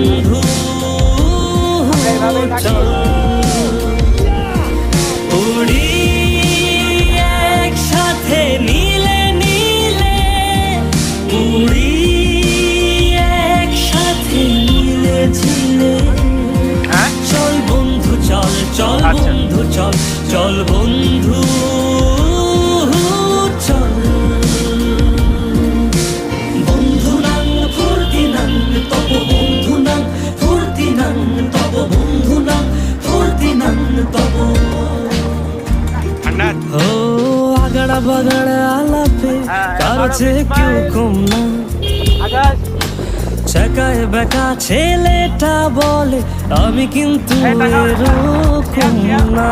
বন্ধু চল উড়ি একসাথে নীলে নীলে উড়ি একসাথে নীলে ঝিলে চল বন্ধু চল চল বন্ধু চল চল বন্ধু চল বন্ধু নাং ফুর্তি নাং তব বন্ধু নাং ফুর্তি নাং তব বন্ধু নাং ফুর্তি নাং তব ও আগড়া বগড়া আলাপে কাছে কেউ কম না চাকায় বেকা ছেলেটা বলে আমি কিন্তু এরকম না